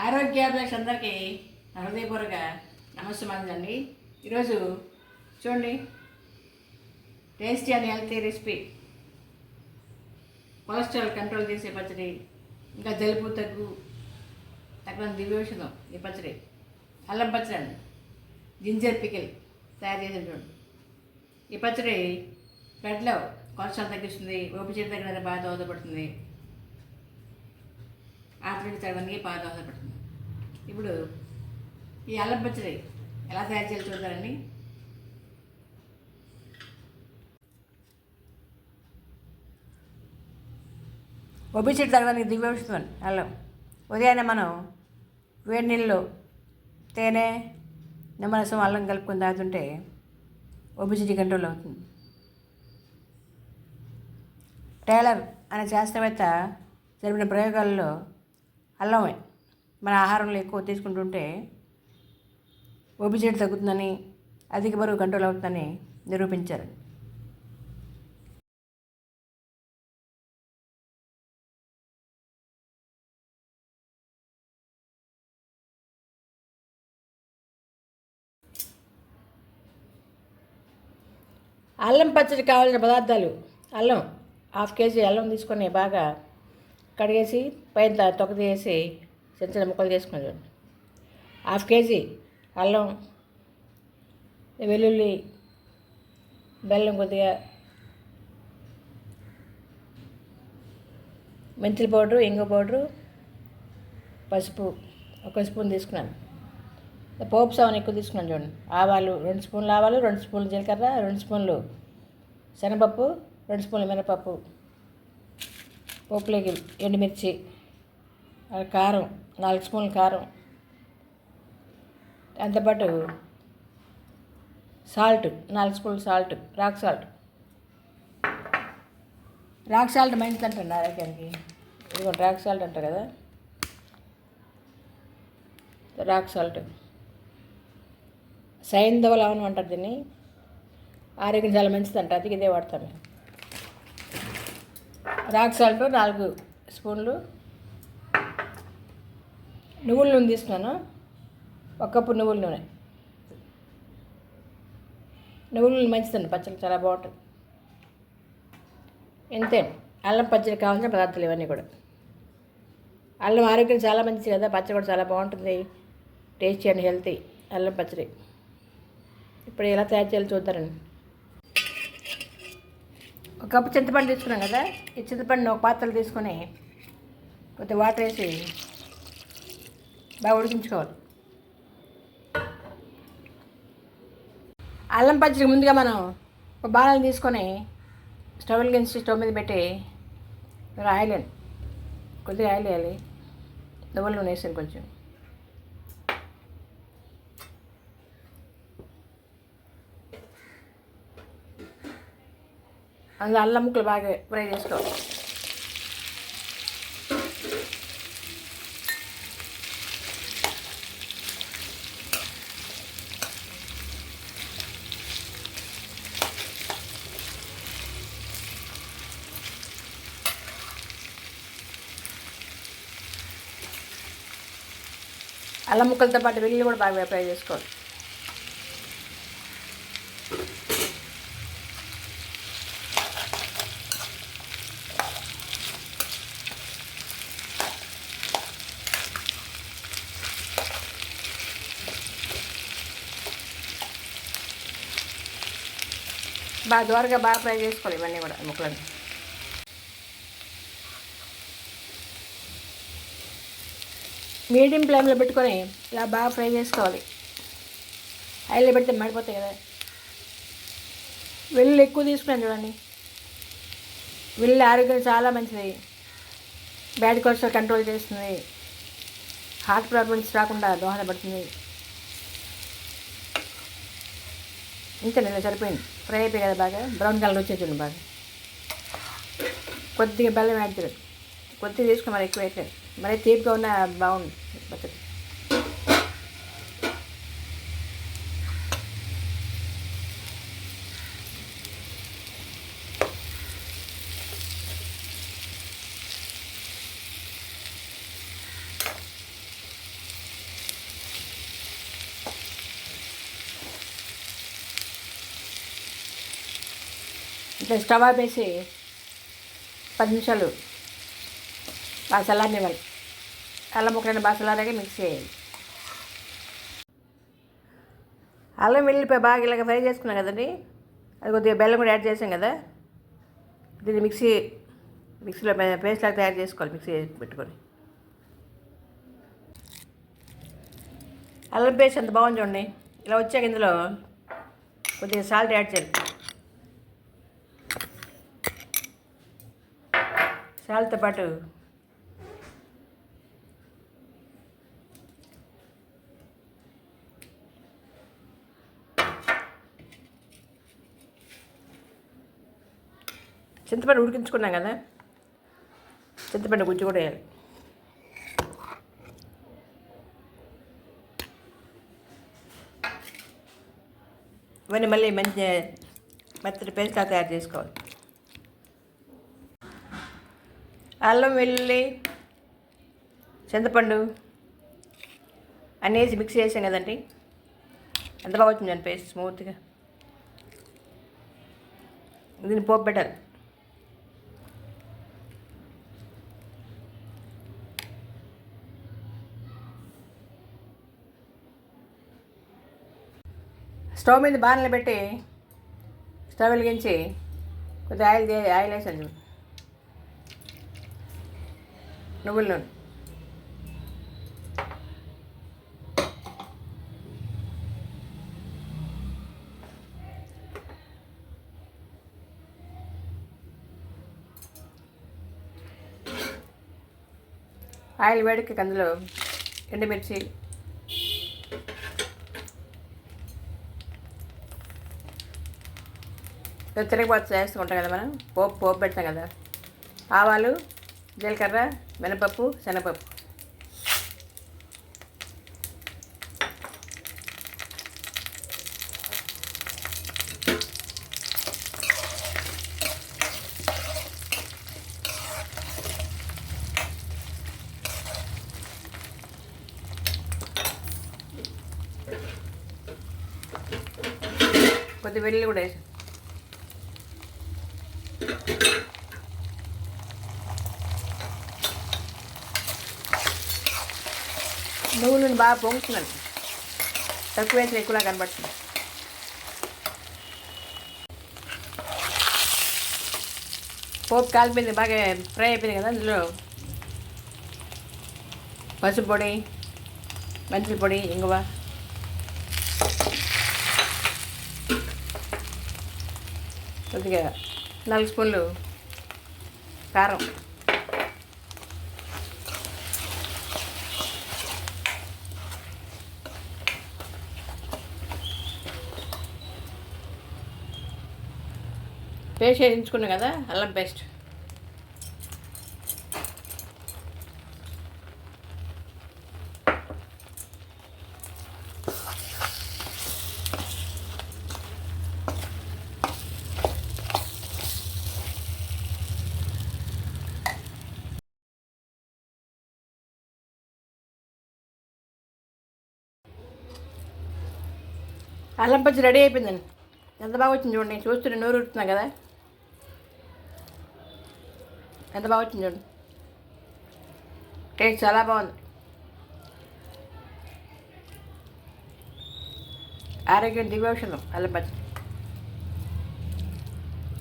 ఆరోగ్యాభిలాష అందరికీ హృదయపూర్వక నమస్కారాలండి. ఈరోజు చూడండి, tasty and healthy recipe, cholesterol control చేసే పచ్చడి, ఇంకా జలుబు తగ్గ దివ్యౌషధం. ఈ పచ్చడి అల్లం పచ్చడి అండి, జింజర్ పికిల్ తయారు చేసి చూడండి. ఈ పచ్చడి బ్లడ్లో కొలెస్ట్రాల్ తగ్గిస్తుంది, ఊపిరితిత్తుల దగ్గర బాగా దోహదపడుతుంది, ఆటవికి తగ్గడానికి బాగా దోహదపడుతుంది. ఇప్పుడు ఈ అల్లం పచ్చడి ఎలా తయారు చేయాలి చూద్దారండి. ఒబిసిటీ తగ్గడానికి దివ్యౌషధం అల్లం. ఉదయాన్నే మనం వేడి నీళ్ళు తేనె నిమ్మరసం అల్లం కలుపుకొని తాగుతుంటే ఒబిసిటీ కంట్రోల్ అవుతుంది. టైలర్ అనే శాస్త్రవేత్త జరిపిన ప్రయోగాల్లో అల్లమే మన ఆహారంలో ఎక్కువ తీసుకుంటుంటే ఒబిసిటీ తగ్గుతుందని, అధిక బరువు కంట్రోల్ అవుతుందని నిరూపించారు. అల్లం పచ్చడి కావాల్సిన పదార్థాలు: అల్లం 1/2 కేజీ అల్లం తీసుకొని బాగా కడిగేసి పైన తొక్క తీసి చిన్న చిన్న ముక్కలు చేసుకుని 1/2 కేజీ అల్లం, వెల్లుల్లి, బెల్లం కొద్దిగా, మెంతుల పౌడరు, ఇంగు పౌడరు, పసుపు 1 స్పూన్ తీసుకున్నాను. పోపు సామాను ఎక్కువ తీసుకున్నాను చూడండి. ఆవాలు 2 స్పూన్లు, ఆవాలు 2 స్పూన్లు జీలకర్ర, 2 స్పూన్లు శనగపప్పు, 2 స్పూన్లు మినపప్పు, పోపులోకి ఎండుమిర్చి, కారం 4 స్పూన్లు కారం, దాంతోపాటు సాల్ట్ 4 స్పూన్లు సాల్ట్, రాక్ సాల్ట్ మంచిది అంటారు ఆరోగ్యానికి. ఇదిగో రాక్ సాల్ట్ అంటారు కదా, రాక్ సాల్ట్. సైంధవ లవణం అంటారు దీన్ని, ఆరోగ్యం చాలా మంచిది అంట, అది ఇదే వాడతాం. రాక్ సాల్ట్ 4 స్పూన్లు. నువ్వుల నూనె తీసుకున్నాను, 1 కప్పు నువ్వుల నూనె. నువ్వుల నూనె మంచిదండి, పచ్చడి చాలా బాగుంటుంది. ఇంతే అల్లం పచ్చడి కావాల్సిన పదార్థాలు ఇవన్నీ కూడా. అల్లం ఆరోగ్యం చాలా మంచిది కదా, పచ్చడి కూడా చాలా బాగుంటుంది, టేస్టీ అండ్ హెల్తీ అల్లం పచ్చడి. ఇప్పుడు ఎలా తయారు చేయాలో చూద్దారండి. 1 కప్పు చింతపండు తీసుకున్నాం కదా, ఈ చింతపండుని ఒక పాత్రలో తీసుకొని కొద్దిగా వాటర్ వేసి బాగా ఉడికించుకోవాలి. అల్లం పచ్చడికి ముందుగా మనం ఒక బాణాలు తీసుకొని స్టవ్ వెలిగించి స్టవ్ మీద పెట్టి ఆయిల్ కొద్దిగా ఆయిల్ వేయాలి. నువ్వుల నూనె వేసాను కొంచెం. అందులో అల్లం ముక్కలు బాగా ఫ్రై చేసుకోవాలి. అల్లం ముక్కలతో పాటు వెల్లుల్లి కూడా బాగా ఫ్రై చేసుకోవాలి. బాగా దూరగా బాగా ఫ్రై చేసుకోవాలి ఇవన్నీ కూడా ముక్కలని. మీడియం ఫ్లేమ్లో పెట్టుకొని ఇలా బాగా ఫ్రై చేసుకోవాలి. హైలో పెడితే మడిపోతాయి కదా. వెల్లుల్లి ఎక్కువ తీసుకున్నాను చూడండి. వెల్లుల్లి ఆరోగ్యం చాలా మంచిది, బ్యాడ్ కొలెస్ట్రాల్ కంట్రోల్ చేస్తుంది, హార్ట్ ప్రాబ్లమ్స్ రాకుండా దోహదపడుతుంది. ఇంత ఇలా సరిపోయింది, ఫ్రై అయిపోయి కదా, బాగా బ్రౌన్ కలర్ వచ్చేది బాగా. కొద్దిగా బెల్లం యాడ్ చేయాలి, కొద్దిగా తీసుకుని మరి ఎక్కువ వేయట్లేదు, మరి తీపిగా ఉన్న బాగుంది పచ్చడి. ఇంకా స్టవ్ ఆపేసి 10 నిమిషాలు బాగా చల్లారనివ్వాలి. అల్లం ముక్కలైన బాగా చల్లారాక మిక్స్ చేయాలి. అల్లం వెల్లుల్లిపాయ బాగా ఇలాగ ఫ్రై చేసుకున్నాం కదండి, అది కొద్దిగా బెల్లం కూడా యాడ్ చేసాం కదా, దీన్ని మిక్సీలో పేస్ట్ లాగా తయారు చేసుకోవాలి. మిక్సీ పెట్టుకొని అల్లం పేస్ట్ అంత బాగుంది చూడండి. ఇలా వచ్చాక ఇందులో కొద్దిగా సాల్ట్ యాడ్ చేయాలి. సాల్ట్తో పాటు చింతపండు ఉడికించుకున్నాం కదా, చింతపండు గుజ్జు కూడా వేయాలి. ఇవన్నీ మళ్ళీ మంచి మెత్తటి పేస్ట్లా తయారు చేసుకోవాలి. అల్లం వెల్లుల్లి చింతపండు అన్నీ వేసి మిక్స్ చేసాం కదండి, ఎంత బాగా వచ్చిందండి పేస్ట్ స్మూత్గా. దీన్ని పోపు పెట్టాలి. స్టవ్ మీద బాణలు పెట్టి స్టవ్ వెలిగించి కొద్దిగా ఆయిల్ వేసాను. నువ్వుల నూనె, ఆయిల్ వేడికి అందులో ఎండుమిర్చి, తిరగబాటు వేసుకుంటాం కదా, మనం పోపు పెడతాం కదా, ఆవాలు, జీలకర్ర, మినపప్పు, శనగపప్పు, కొద్ది వెల్లుల్లి కూడా వేసి నువ్వులను బాగా పొంగుతున్నాను. తక్కువ వేసిన ఎక్కువలా కనబడుతుంది. పోపు కాలిపోయింది, బాగా ఫ్రై అయిపోయింది కదా, అందులో పసుపు పొడి, మెంతుల పొడి, ఇంగువ, కొద్దిగా 4 స్పూన్లు కారం, పేస్ట్ వేయించుకున్నాం కదా అల్లం పేస్ట్, అల్లం పచ్చి రెడీ అయిపోయిందండి. ఎంత బాగా వచ్చింది చూడండి, చూస్తుంటే నోరు ఉడుతున్నాం కదా, ఎంత బాగా వచ్చింది చూడండి. టేస్ట్ చాలా బాగుంది. ఆరోగ్యం దివ్యౌషధం అల్లం పచ్చడి.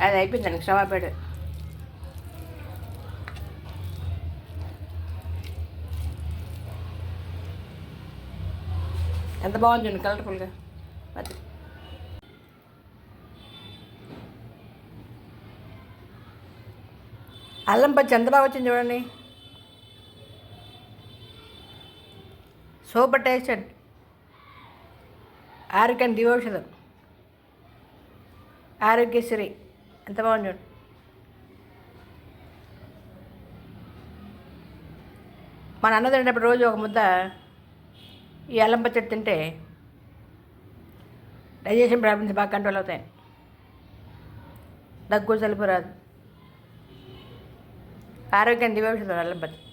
అది అయిపోయిందండి, స్టవ్ ఆపాడు. ఎంత బాగుంది చూడండి, కలర్ఫుల్గా పచ్చడి. అల్లం పచ్చి ఎంత బాగా వచ్చింది చూడండి, సూపర్ టేస్ట్ అండి. ఆరోగ్యం దివ్యౌషధం, ఆరోగ్యశ్రీ, ఎంత బాగుంది చూడండి. మన అన్న తినేటప్పుడు రోజు ఒక ముద్ద ఈ అల్లం పచ్చడి తింటే డైజెషన్ ప్రాబ్లమ్స్ బాగా కంట్రోల్ అవుతాయి. దగ్గు జలుబు రాదు. ఆరోగ్యం దివ్యౌషధం అల్లం పచ్చడి.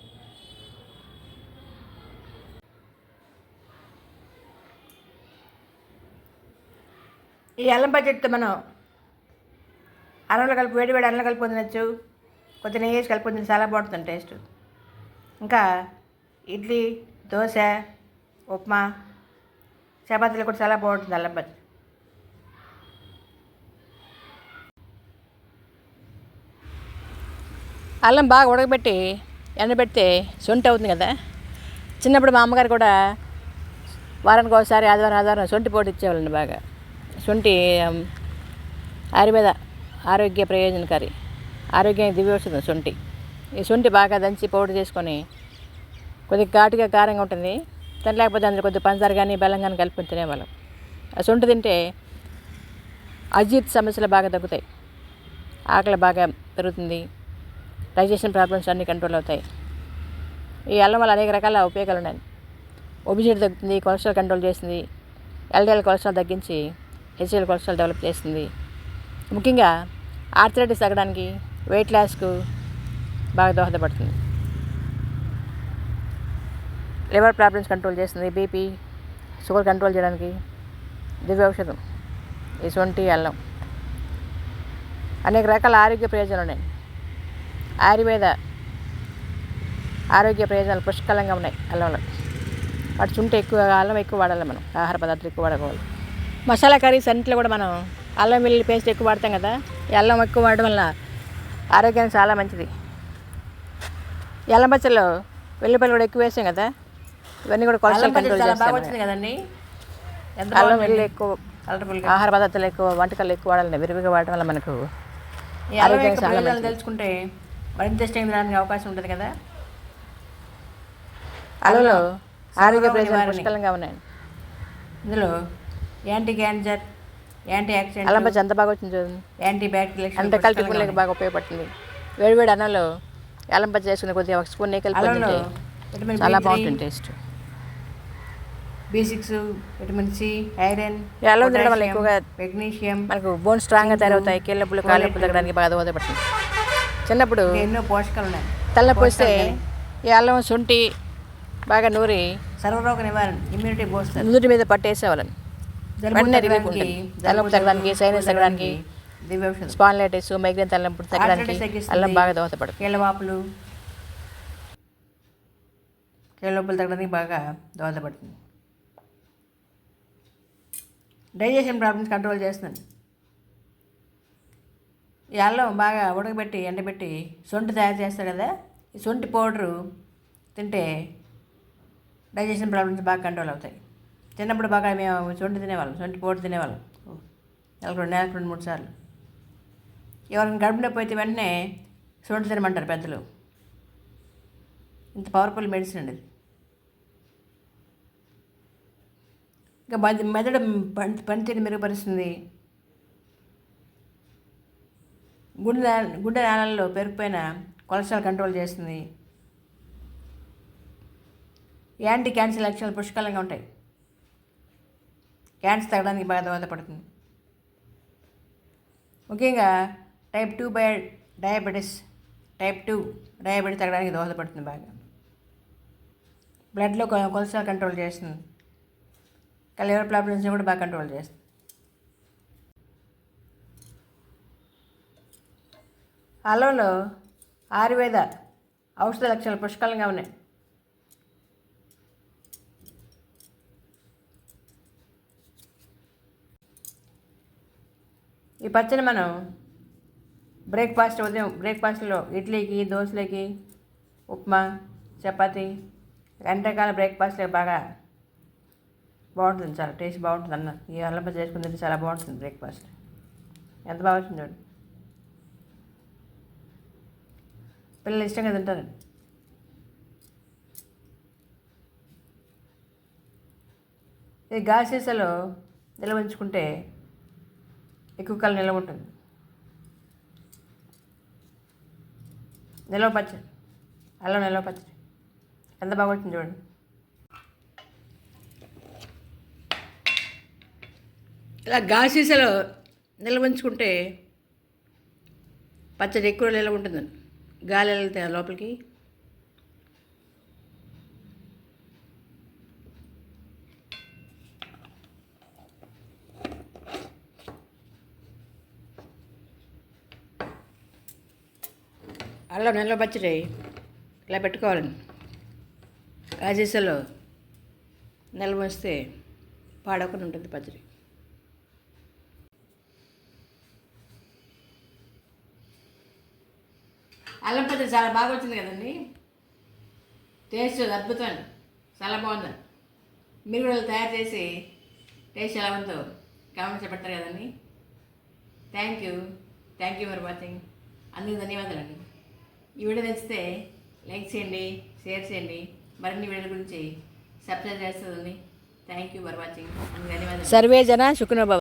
ఈ అల్లం పచ్చడితో మనం అన్నంలో కలిపి వేడి వేడి అన్నంలో కలిపి తినచ్చు, కొద్దిగా నెయ్యి వేసి కలిపి తిని చాలా బాగుంటుంది టేస్ట్. ఇంకా ఇడ్లీ, దోశ, ఉప్మా, చపాతీలు కూడా చాలా బాగుంటుంది అల్లం పచ్చడి. అల్లం బాగా ఉడకబెట్టి ఎండబెడితే సొంటి అవుతుంది కదా. చిన్నప్పుడు మా అమ్మగారు కూడా వారానికి ఒకసారి ఆదివారం సొంటి పొడి ఇచ్చేవాళ్ళండి. బాగా సొంటి ఆయుర్వేద ఆరోగ్య ప్రయోజనకారి, ఆరోగ్యానికి దివ్యౌషధం సొంటి. ఈ సొంటి బాగా దంచి పౌడర్ చేసుకొని కొద్దిగా ఘాటుగా కారంగా ఉంటుంది, తినలేకపోతే అందులో కొద్దిగా పంచదార కానీ బెల్లం కానీ కలుపుకొని తినేవాళ్ళం. ఆ సొంటి తింటే అజీర్తి సమస్యలు బాగా తగ్గుతాయి, ఆకలి బాగా పెరుగుతుంది, డైజెషన్ ప్రాబ్లమ్స్ అన్నీ కంట్రోల్ అవుతాయి. ఈ అల్లం వల్ల అనేక రకాల ఉపయోగాలు ఉన్నాయి. ఒబిసిటీ తగ్గుతుంది, కొలెస్ట్రాల్ కంట్రోల్ చేస్తుంది, ఎల్డిఎల్ కొలెస్ట్రాల్ తగ్గించి హెచ్డిఎల్ కొలెస్ట్రాల్ డెవలప్ చేస్తుంది. ముఖ్యంగా ఆర్థరైటిస్ తగ్గడానికి, వెయిట్ లాస్కు బాగా దోహదపడుతుంది. లివర్ ప్రాబ్లమ్స్ కంట్రోల్ చేస్తుంది, బీపీ, షుగర్ కంట్రోల్ చేయడానికి దివ్య ఔషధం ఈ సొంటి అల్లం. అనేక రకాల ఆరోగ్య ప్రయోజనాలు ఉన్నాయి. ఆయుర్వేద ఆరోగ్య ప్రయోజనాలు పుష్కలంగా ఉన్నాయి అల్లంలో. వాటి చుంటే అల్లం ఎక్కువ వాడాలి, మనం ఆహార పదార్థాలు ఎక్కువ వాడుకోవాలి. మసాలా కర్రీస్ అన్నింటిలో కూడా మనం అల్లం వెల్లుల్లి పేస్ట్ ఎక్కువ వాడతాం కదా. ఈ అల్లం ఎక్కువ వాడడం వల్ల ఆరోగ్యానికి చాలా మంచిది. ఈ అల్లం పచ్చడిలో వెల్లుల్లిపాయలు కూడా ఎక్కువ వేసాం కదా, ఇవన్నీ కూడా కొలెస్ట్రాల్ కంట్రోల్ చేస్తాయి కదండి. అల్లం వెల్లుల్లి ఎక్కువ ఆహార పదార్థాలు ఎక్కువ, వంటకాలు ఎక్కువ వాడాలి, విరివిగా వాడడం వల్ల మనకు ఆరోగ్యానికి చాలా మంచిది. తెలుసుకుంటే మరింత ఇష్టం రానికి అవకాశం ఉంటుంది కదా. అల్లంలో ఆరోగ్య ప్రయోజనాలు పుష్కలంగా ఉన్నాయి. ఇందులో యాంటీ క్యాన్సర్, యాంటీ ఆక్సిడెంట్, అల్లం పచ్చడి ఎంత బాగా వచ్చింది చూడండి. యాంటీ బ్యాక్టీరియల్ అంత కలిపి పుల్లకి బాగా ఉపయోగపడుతుంది. వేడివేడి అన్నంలో అల్లం పచ్చడి చేసుకుని కొద్దిగా ఒక స్పూన్ నెయ్యి కలిపి చాలా బాగుంటుంది taste. B6, vitamin C, iron, అల్లం తినడం వల్ల ఎక్కువగా మెగ్నీషియం, మనకు బోన్స్ స్ట్రాంగ్గా తయారవుతాయి. కీళ్ళప్పులు, కాళ్ళప్పులు తగ్గడానికి బాగా దోహదపడుతుంది. చిన్నప్పుడు ఎన్నో పోషకాలు ఉన్నాయి. తలనొప్పి వస్తే ఈ అల్లం శొంఠి బాగా నూరి సర్వరోగ నివారణ, ఇమ్యూనిటీ బూస్ట్ నుదుటి మీద పట్టేసేవాళ్ళని వెంటనే రిలీఫ్ ఉంటుంది. తలనొప్పి తగ్గడానికి, సైనస్ తగ్గడానికి, స్పాండిలైటిస్, మైగ్రేన్ తలనొప్పి తగ్గడానికి అల్లం బాగా దోహదపడుతుంది. కీళ్ళవాపులు, కీళ్ళనొప్పులు తగ్గడానికి బాగా దోహదపడుతుంది. డైజెషన్ ప్రాబ్లమ్స్ కంట్రోల్ చేస్తుంది. ఈ అల్లం బాగా ఉడకబెట్టి ఎండబెట్టి సొంటి తయారు చేస్తారు కదా. ఈ సొంటి పౌడరు తింటే డైజెషన్ ప్రాబ్లమ్స్ బాగా కంట్రోల్ అవుతాయి. చిన్నప్పుడు బాగా మేము సొంటి తినేవాళ్ళం, సొంటి పౌడర్ తినేవాళ్ళం నెలకు 2-3 సార్లు. ఎవరైనా గడుపు నొప్పి అయితే వెంటనే సొంటి తినమంటారు పెద్దలు. ఇంత పవర్ఫుల్ మెడిసిన్ అండి ఇది. ఇంకా మెదడు పనితీరు మెరుగుపరుస్తుంది. గుండె నాళాల్లో పెరిగిపోయిన కొలెస్ట్రాల్ కంట్రోల్ చేస్తుంది. యాంటీ క్యాన్సర్ లక్షణాలు పుష్కలంగా ఉంటాయి. క్యాన్సర్ తగ్గడానికి బాగా దోహదపడుతుంది. ముఖ్యంగా టైప్ 2 డయాబెటీస్ తగ్గడానికి దోహదపడుతుంది. బాగా బ్లడ్లో కొలెస్ట్రాల్ కంట్రోల్ చేస్తుంది. లివర్ ప్రాబ్లమ్స్ని కూడా బాగా కంట్రోల్ చేస్తుంది. అల్లంలో ఆయుర్వేద ఔషధ లక్షణాలు పుష్కలంగా ఉన్నాయి. ఈ పచ్చని మనం ఉదయం బ్రేక్ఫాస్ట్లో ఇడ్లీకి, దోశలకి, ఉప్మా, చపాతీ, రకరకాల బ్రేక్ఫాస్ట్లకి బాగా బాగుంటుంది. చాలా టేస్ట్ బాగుంటుంది. అన్న ఈ అల్లం పచ్చడి చేసుకుని తింటే చాలా బాగుంటుంది బ్రేక్ఫాస్ట్. ఎంత బాగా వచ్చింది చూడండి. పిల్లలు ఇష్టంగా తింటారు. ఇది గాజు సీసాలో నిల్వ ఉంచుకుంటే ఎక్కువ కాలం నిల్వ ఉంటుంది. నిల్వ పచ్చడి, అల్లం నిల్వ పచ్చడి ఎంత బాగా వచ్చింది చూడండి. ఇలా గాజు సీసాలో నిల్వ ఉంచుకుంటే పచ్చడి ఎక్కువ నిల్వ ఉంటుందండి. గాలి వెళ్తాయి లోపలికి. అల్లం నిల్వ పచ్చడి ఇలా పెట్టుకోవాలండి. గాజేసలో నిల్వ వస్తే పాడవకుండా ఉంటుంది పచ్చడి. అల్లం పచ్చడి చాలా బాగా వచ్చింది కదండి. టేస్ట్ అద్భుతం, చాలా బాగుంది. మీరు కూడా తయారు చేసి టేస్ట్ ఎలా ఉందో కామెంట్స్ పెడతారు కదండి. Thank you for watching. అందరికీ ధన్యవాదాలండి. ఈ వీడియో నచ్చితే లైక్ చేయండి, షేర్ చేయండి. మరిన్ని వీడియోల గురించి సబ్స్క్రైబ్ చేస్తుందండి. Thank you for watching. అందరికీ ధన్యవాదాలు. సర్వే జన సుఖినో భవ.